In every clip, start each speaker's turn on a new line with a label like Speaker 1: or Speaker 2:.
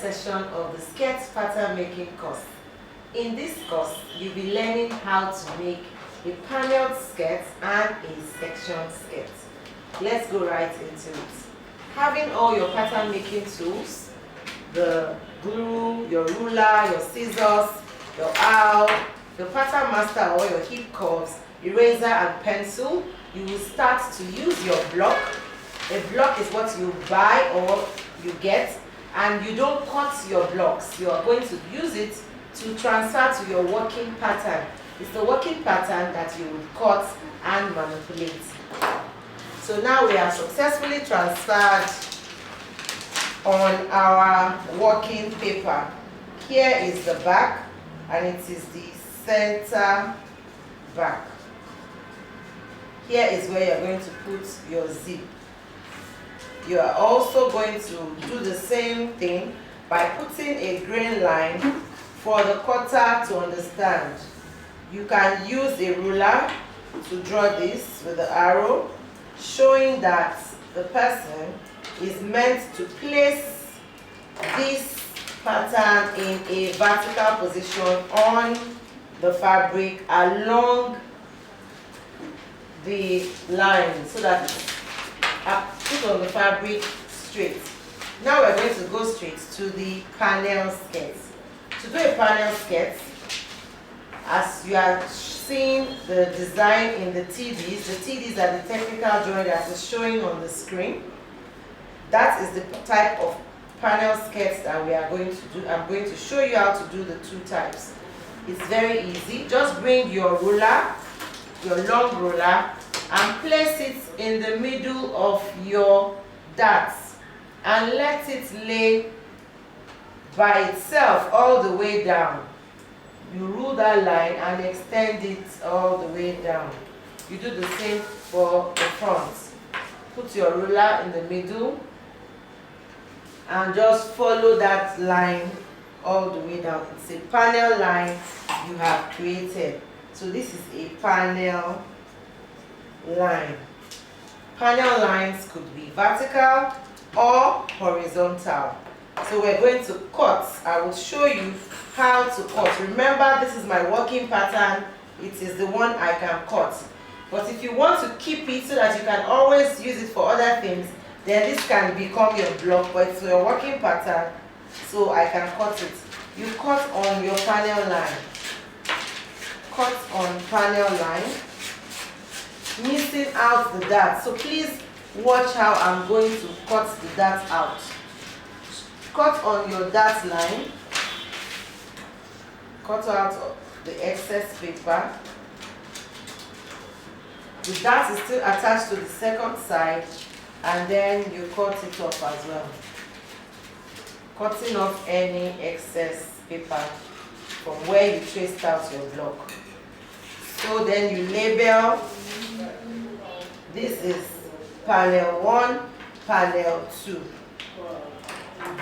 Speaker 1: session of the skirt pattern making course. In this course, you'll be learning how to make a paneled skirt and a section skirt. Let's go right into it. Having all your pattern making tools, the glue, your ruler, your scissors, your awl, your pattern master or your hip curves, eraser and pencil, you will start to use your block. A block is what you buy or you get, and you don't cut your blocks. You are going to use it to transfer to your working pattern. It's the working pattern that you will cut and manipulate. So now we have successfully transferred on our working paper. Here is the back, and it is the center back. Here is where you're going to put your zip. You are also going to do the same thing by putting a grain line for the cutter to understand. You can use a ruler to draw this with the arrow, showing that the person is meant to place this pattern in a vertical position on the fabric along the line so that it's put on the fabric straight. Now we're going to go straight to the panel skirt. To do a panel skirt, as you are seeing the design in the TDs are the technical drawing that is showing on the screen. That is the type of panel skirts that we are going to do. I'm going to show you how to do the two types. It's very easy. Just bring your ruler, your long ruler, and place it in the middle of your darts and let it lay by itself all the way down. You rule that line and extend it all the way down. You do the same for the front. Put your ruler in the middle and just follow that line all the way down. It's a panel line you have created. So this is a panel line. Panel lines could be vertical or horizontal. So we're going to cut. I will show you how to cut. Remember, this is my working pattern. It is the one I can cut. But if you want to keep it so that you can always use it for other things, then this can become your block, but it's your working pattern, so I can cut it. You cut on your panel line. Cut on panel line, missing out the dart. So please watch how I'm going to cut the dart out. Cut on your dart line. Cut out the excess paper. The dart is still attached to the second side, and then you cut it off as well. Cutting off any excess paper from where you traced out your block. So then you label. This is panel 1, panel 2.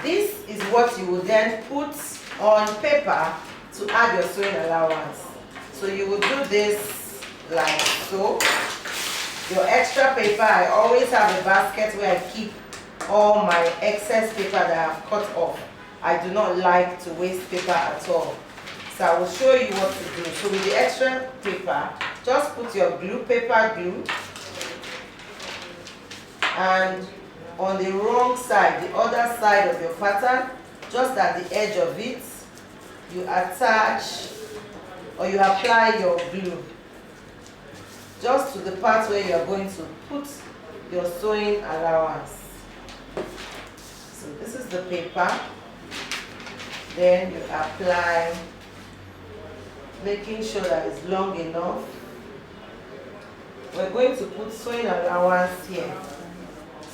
Speaker 1: This is what you will then put on paper to add your sewing allowance. So you will do this like so. Your extra paper, I always have a basket where I keep all my excess paper that I've cut off. I do not like to waste paper at all. So I will show you what to do. So with the extra paper, just put your glue, paper glue, and on the wrong side, the other side of your pattern, just at the edge of it, you attach or you apply your glue just to the part where you are going to put your sewing allowance. So this is the paper. Then you apply, making sure that it's long enough. We're going to put sewing allowance here.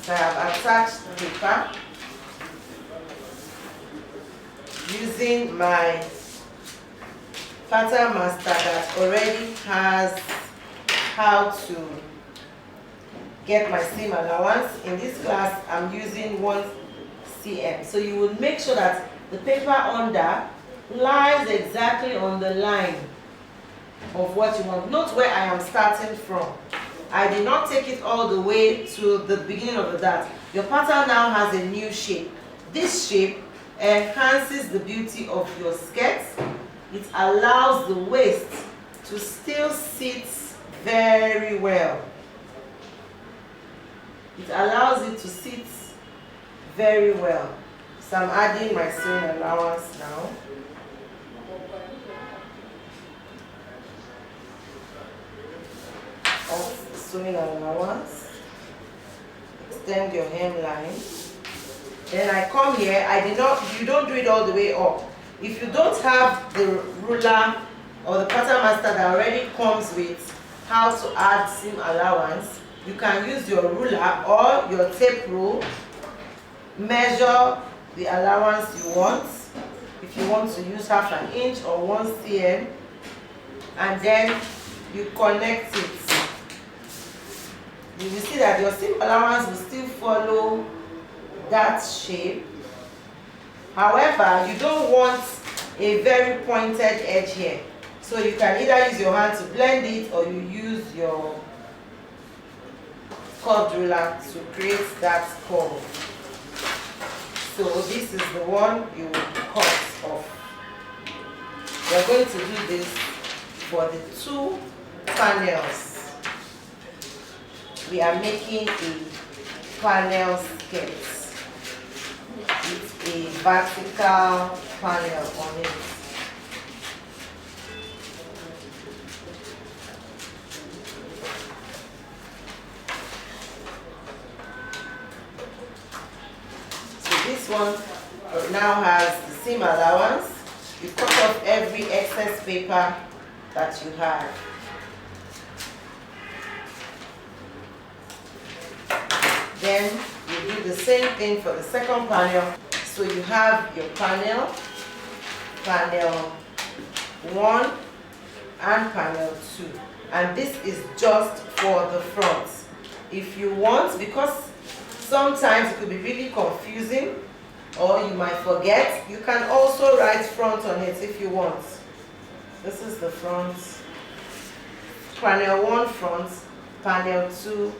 Speaker 1: So I have attached the paper using my pattern master that already has how to get my seam allowance. In this class, I'm using 1 cm. So you will make sure that the paper under lies exactly on the line of what you want. Note where I am starting from. I did not take it all the way to the beginning of the dart. Your pattern now has a new shape. This shape enhances the beauty of your skirt. It allows the waist to still sit very well. It allows it to sit very well. So I'm adding my sewing allowance now. Of sewing allowance. Extend your hemline. Then I come here. You don't do it all the way up. If you don't have the ruler or the pattern master that already comes with how to add seam allowance, you can use your ruler or your tape rule. Measure the allowance you want. If you want to use half an inch or 1 cm, and then you connect it. You will see that your seam allowance will still follow that shape. However, you don't want a very pointed edge here. So you can either use your hand to blend it or you use your curved ruler to create that curve. So this is the one you will cut off. We are going to do this for the 2 panels. We are making a panel skirt with a vertical panel on it. So this one now has the seam allowance. You cut off every excess paper that you have. Then you do the same thing for the second panel. So you have your panel 1 and panel 2. And this is just for the front. If you want, because sometimes it could be really confusing or you might forget, you can also write front on it if you want. This is the front. Panel 1 front, panel 2,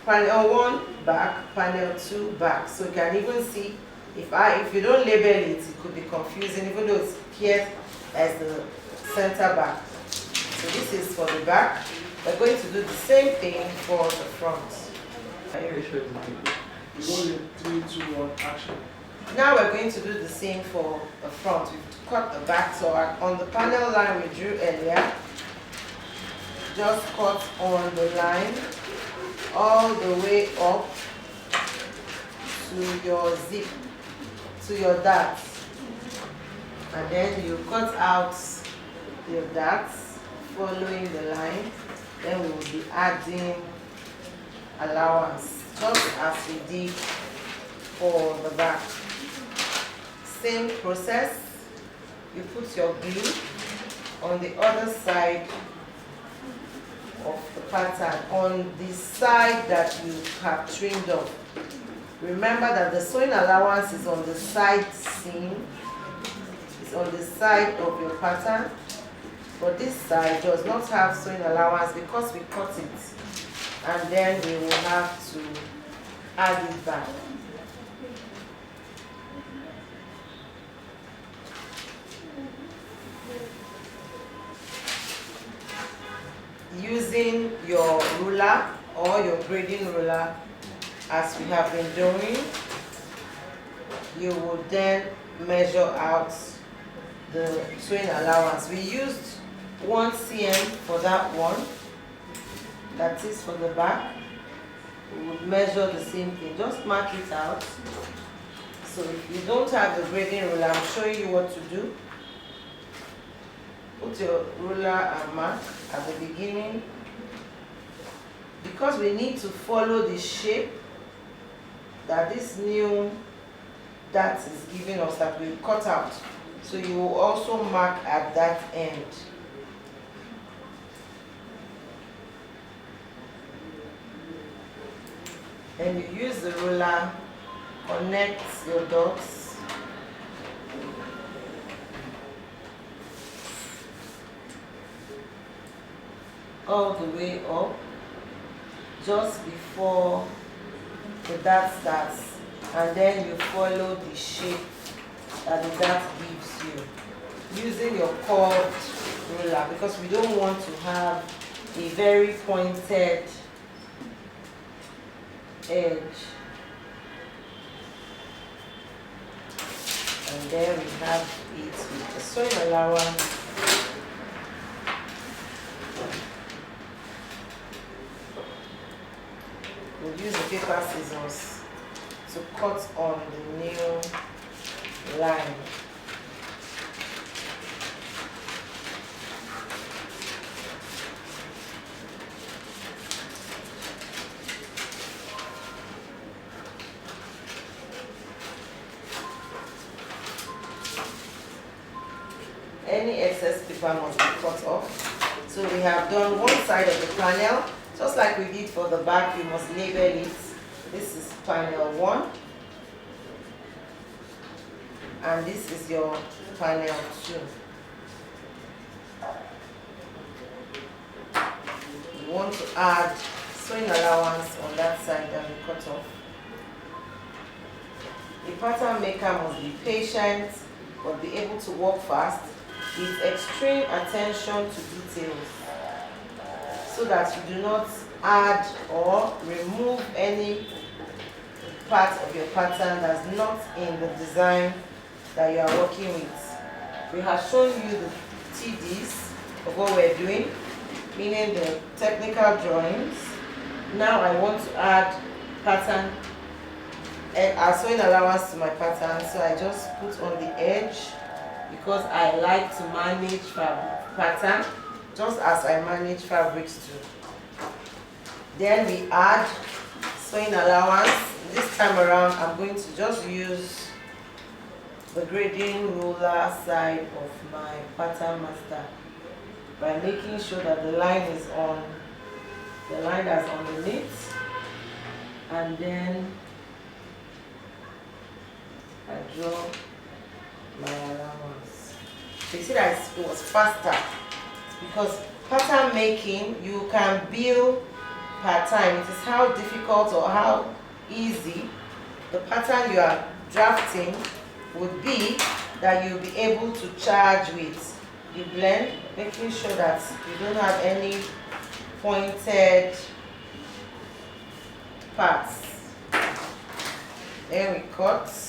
Speaker 1: panel 1 back, panel 2 back. So you can even see, if you don't label it, it could be confusing, even though it's here as the center back. So this is for the back. We're going to do the same thing for the front.
Speaker 2: 3, 2, 1, action.
Speaker 1: Now we're going to do the same for the front. We've cut the back, so on the panel line we drew earlier, just cut on the line all the way up to your zip, to your darts, and then you cut out your darts following the line. Then we will be adding allowance just as we did for the back. Same process. You put your glue on the other side of the pattern, on the side that you have trimmed off. Remember that the sewing allowance is on the side seam, it's on the side of your pattern, but this side does not have sewing allowance because we cut it, and then we will have to add it back. Using your ruler or your grading ruler, as we have been doing, you will then measure out the sewing allowance. We used 1 cm for that one, that is for the back. We will measure the same thing, just mark it out. So if you don't have the grading ruler, I'm showing you what to do. Put your ruler and mark at the beginning, because we need to follow the shape that this new dart is giving us, that we cut out. So you will also mark at that end. Then you use the ruler, connect your dots. All the way up, just before the dart starts. and then you follow the shape that the dart gives you using your curved ruler, because we don't want to have a very pointed edge. And then we have it with the sewing allowance. We'll use the paper scissors to cut on the new line. Any excess paper must be cut off. So we have done one side of the panel, just like we did for the back. You must label it. This is panel 1, and this is your panel 2. You want to add sewing allowance on that side that we cut off. The pattern maker must be patient but be able to work fast with extreme attention to details, so that you do not add or remove any part of your pattern that's not in the design that you are working with. We have shown you the TDs of what we're doing, meaning the technical drawings. Now I want to add pattern and sewing allowance to my pattern, so I just put on the edge, because I like to manage fabric pattern just as I manage fabrics too. Then we add sewing allowance. This time around I'm going to just use the grading ruler side of my pattern master by making sure that the line is on the line that's underneath, and then I draw my allowance. So you see that it was faster, because pattern making, you can build per time. It is how difficult or how easy the pattern you are drafting would be that you'll be able to charge with. You blend, making sure that you don't have any pointed parts. Then we cut.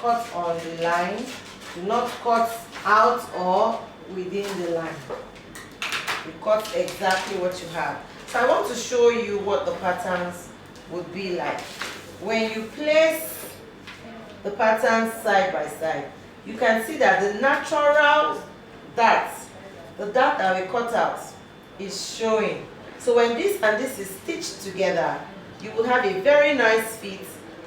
Speaker 1: Cut on the line. Do not cut out or within the line. You cut exactly what you have. So I want to show you what the patterns would be like. When you place the patterns side by side, you can see that the natural dart, the dart that we cut out, is showing. So when this and this is stitched together, you will have a very nice fit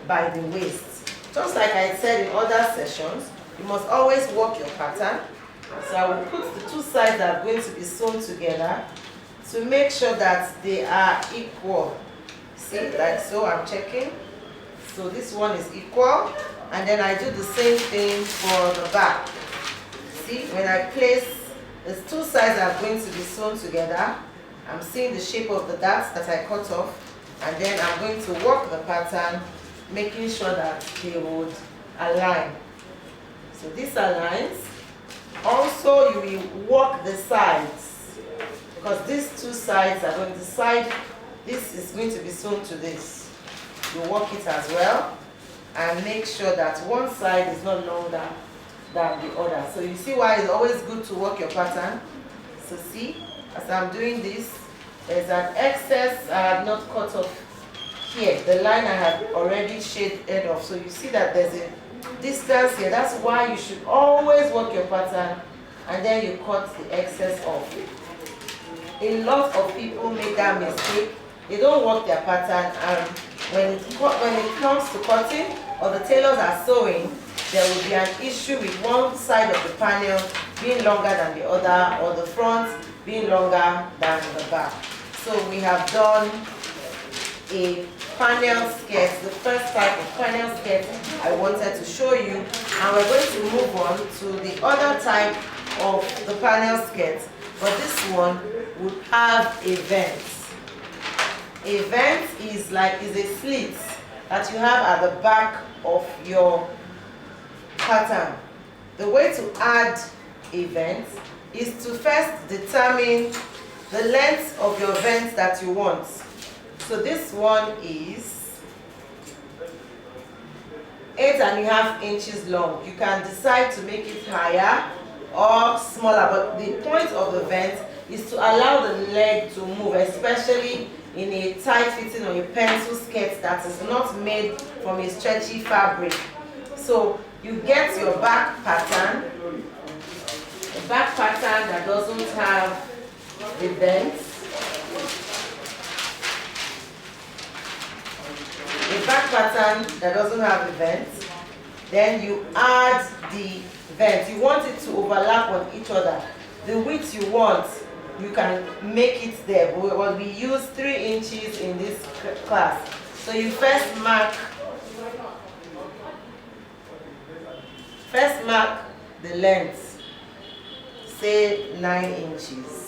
Speaker 1: by the waist. Just like I said in other sessions, you must always work your pattern. So I will put the two sides that are going to be sewn together to make sure that they are equal. See, like so, I'm checking. So this one is equal, and then I do the same thing for the back. See, when I place the two sides that are going to be sewn together, I'm seeing the shape of the darts that I cut off, and then I'm going to work the pattern, making sure that they would align. So this aligns. Also, you will work the sides, because these two sides are going to side. This is going to be sewn to this. You work it as well, and make sure that one side is not longer than the other. So you see why it's always good to work your pattern. So see, as I'm doing this, there's an excess I have not cut off here. The line I have already shaded off. So you see that there's a distance here. That's why you should always work your pattern, and then you cut the excess off. A lot of people make that mistake. They don't work their pattern, and when it comes to cutting or the tailors are sewing, there will be an issue with one side of the panel being longer than the other, or the front being longer than the back. So we have done a panel skirts, the first type of panel skirt I wanted to show you, and we're going to move on to the other type of the panel skirt, but this one would have a vent. A vent is a slit that you have at the back of your pattern. The way to add a vent is to first determine the length of your vent that you want. So this one is 8.5 inches long. You can decide to make it higher or smaller, but the point of the vent is to allow the leg to move, especially in a tight fitting or a pencil skirt that is not made from a stretchy fabric. So you get your back pattern, a back pattern that doesn't have the vent, a back pattern that doesn't have the vent. Then you add the vent. You want it to overlap on each other. The width you want, you can make it there. But we use 3 inches in this class. So you first mark the length, say 9 inches.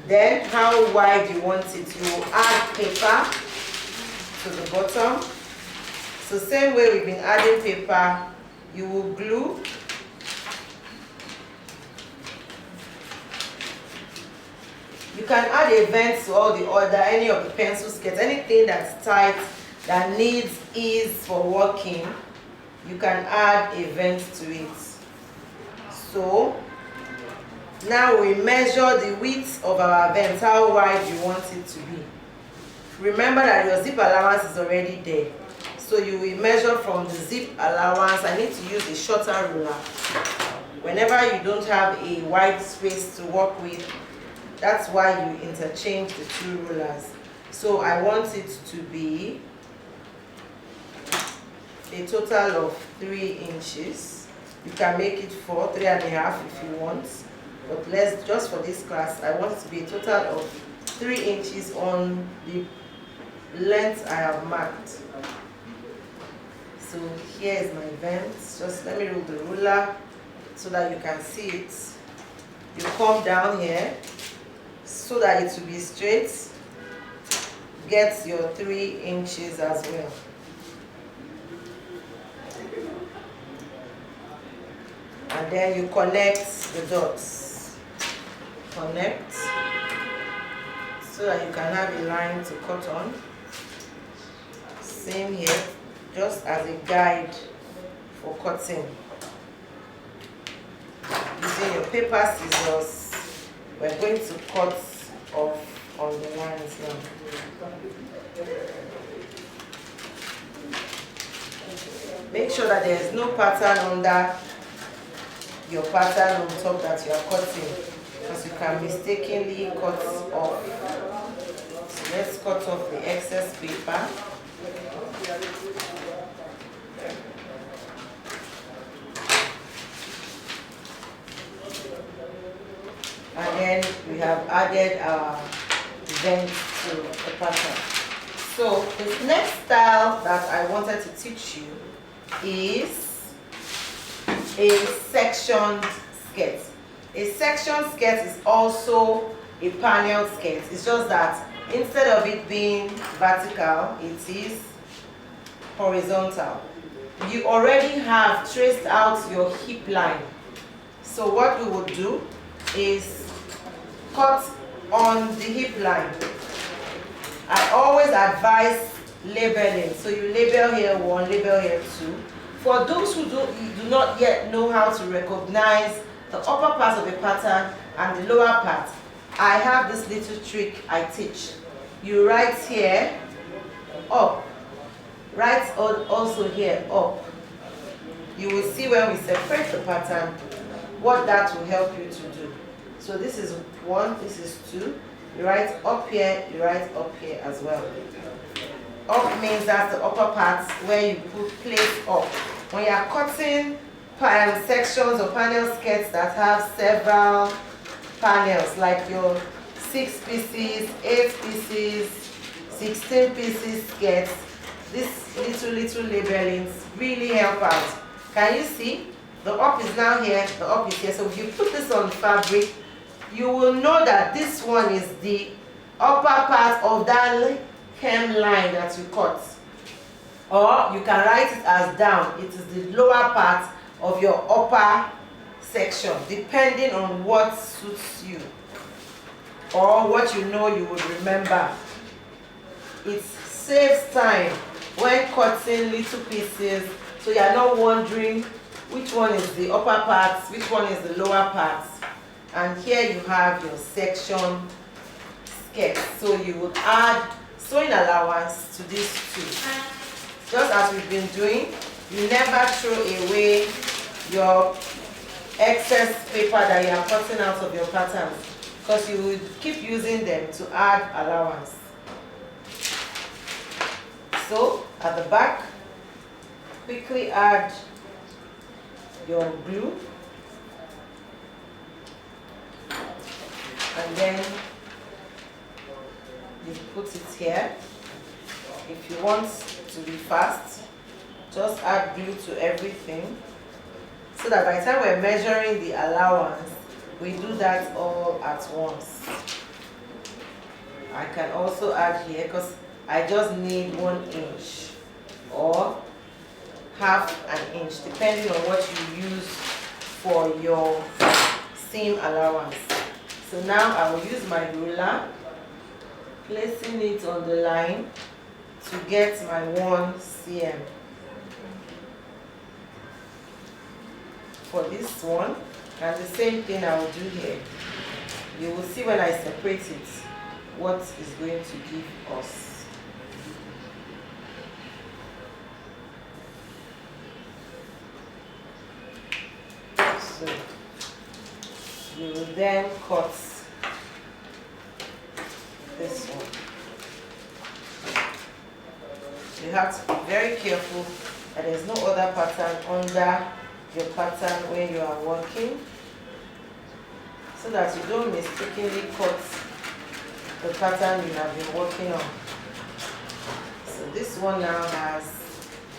Speaker 1: Then how wide you want it. You add paper to the bottom. So same way we've been adding paper, you will glue. You can add a vent to all the other, any of the pencil skirts, anything that's tight that needs ease for working, you can add a vent to it. So now we measure the width of our vent, how wide you want it to be. Remember that your zip allowance is already there. So you will measure from the zip allowance. I need to use a shorter ruler. Whenever you don't have a wide space to work with, that's why you interchange the 2 rulers. So I want it to be a total of 3 inches. You can make it 4, 3.5 if you want. But let's, just for this class, I want it to be a total of 3 inches on the length I have marked. So here is my vent. Just let me move the ruler so that you can see it. You come down here so that it will be straight. Get your 3 inches as well. And then you connect the dots. Connect so that you can have a line to cut on. Same here, just as a guide for cutting. Using your paper scissors, we're going to cut off on the lines now. Make sure that there is no pattern under your pattern on top that you are cutting, because you can mistakenly cut off. So let's cut off the excess paper. And then we have added our vent to the pattern. So the next style that I wanted to teach you is a sectioned skirt. A sectioned skirt is also a panel skirt. It's just that instead of it being vertical, it is horizontal. You already have traced out your hip line. So what we would do is cut on the hip line. I always advise labeling. So you label here 1, label here 2. For those who do not yet know how to recognize the upper part of a pattern and the lower part, I have this little trick I teach. You write here up, write also here up. You will see when we separate the pattern what that will help you to do. So this is 1, this is 2. You write up here, you write up here as well. Up means that's the upper part where you place up. When you are cutting sections or panel skirts that have several panels, like your 6 pieces, 8 pieces, 16 pieces skirts, these little labelings really help out. Can you see? The up is now here, the up is here. So if you put this on fabric, you will know that this one is the upper part of that hemline that you cut. Or you can write it as down. It is the lower part of your upper section, depending on what suits you or what you know you would remember. It saves time when cutting little pieces, so you are not wondering which one is the upper part, which one is the lower part. And here you have your section skirt. So you would add sewing allowance to these two. Just as we've been doing, you never throw away your excess paper that you are cutting out of your patterns, because you will keep using them to add allowance. So at the back, quickly add your glue, and then you put it here. If you want to be fast, just add glue to everything, so that by the time we're measuring the allowance, we do that all at once. I can also add here, because I just need 1 inch or half an inch, depending on what you use for your seam allowance. So now I will use my ruler, placing it on the line to get my 1 cm. For this one, and the same thing I will do here. You will see when I separate it what is going to give us. So you will then cut this one. You have to be very careful that there is no other pattern under your pattern when you are working, so that you don't mistakenly cut the pattern you have been working on. So this one now has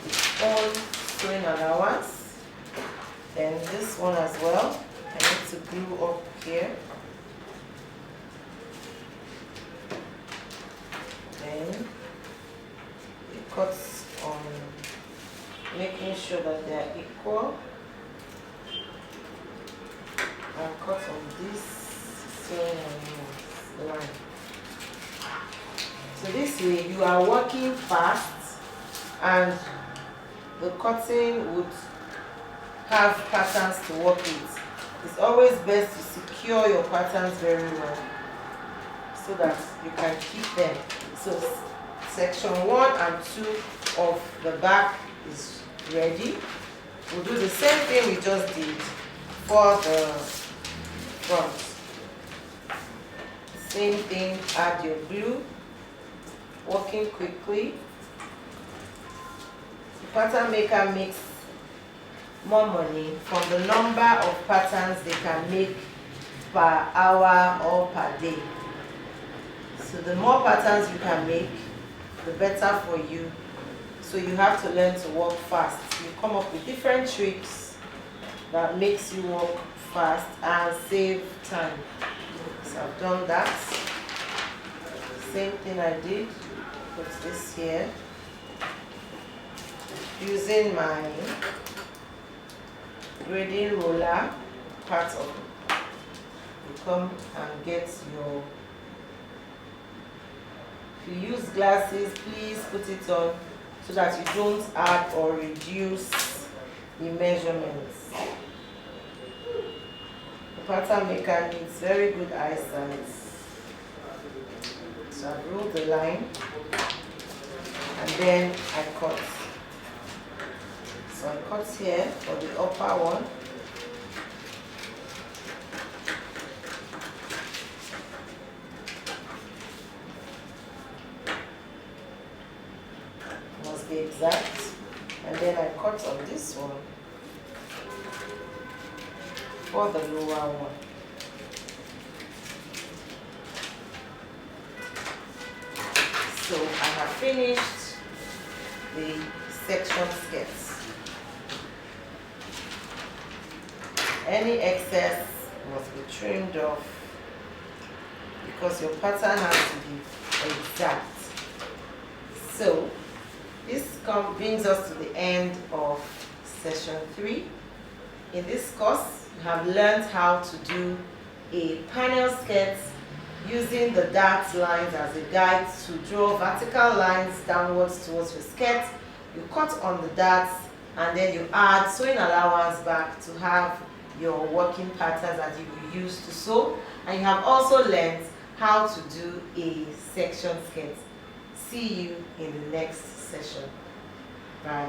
Speaker 1: its own sewing allowance. Then this one as well, I need to glue up here. Then it cuts on making sure that they are equal. And cut on this sewing line. So this way you are working fast, and the cutting would have patterns to work with. It's always best to secure your patterns very well, so that you can keep them. So section 1 and 2 of the back is ready. We'll do the same thing we just did for the front. Same thing, add your glue, working quickly. The pattern maker makes more money from the number of patterns they can make per hour or per day. So the more patterns you can make, the better for you. So you have to learn to work fast. You come up with different tricks that makes you work fast and save time. So I've done that. Same thing I did. Put this here. Using my grading roller, part of it. You come and get your. If you use glasses, please put it on so that you don't add or reduce the measurements. The pattern maker needs very good eyesight. So I roll the line and then I cut. So I cut here for the upper one. Must be exact. And then I cut on this one for the lower one. So I have finished the section skirts. Any excess must be trimmed off because your pattern has to be exact. So this brings us to the end of session 3. In this course, you have learned how to do a panel skirt using the dart lines as a guide to draw vertical lines downwards towards your skirt. You cut on the darts and then you add sewing allowance back to have your working patterns that you will use to sew. And you have also learned how to do a section skirt. See you in the next session. Bye.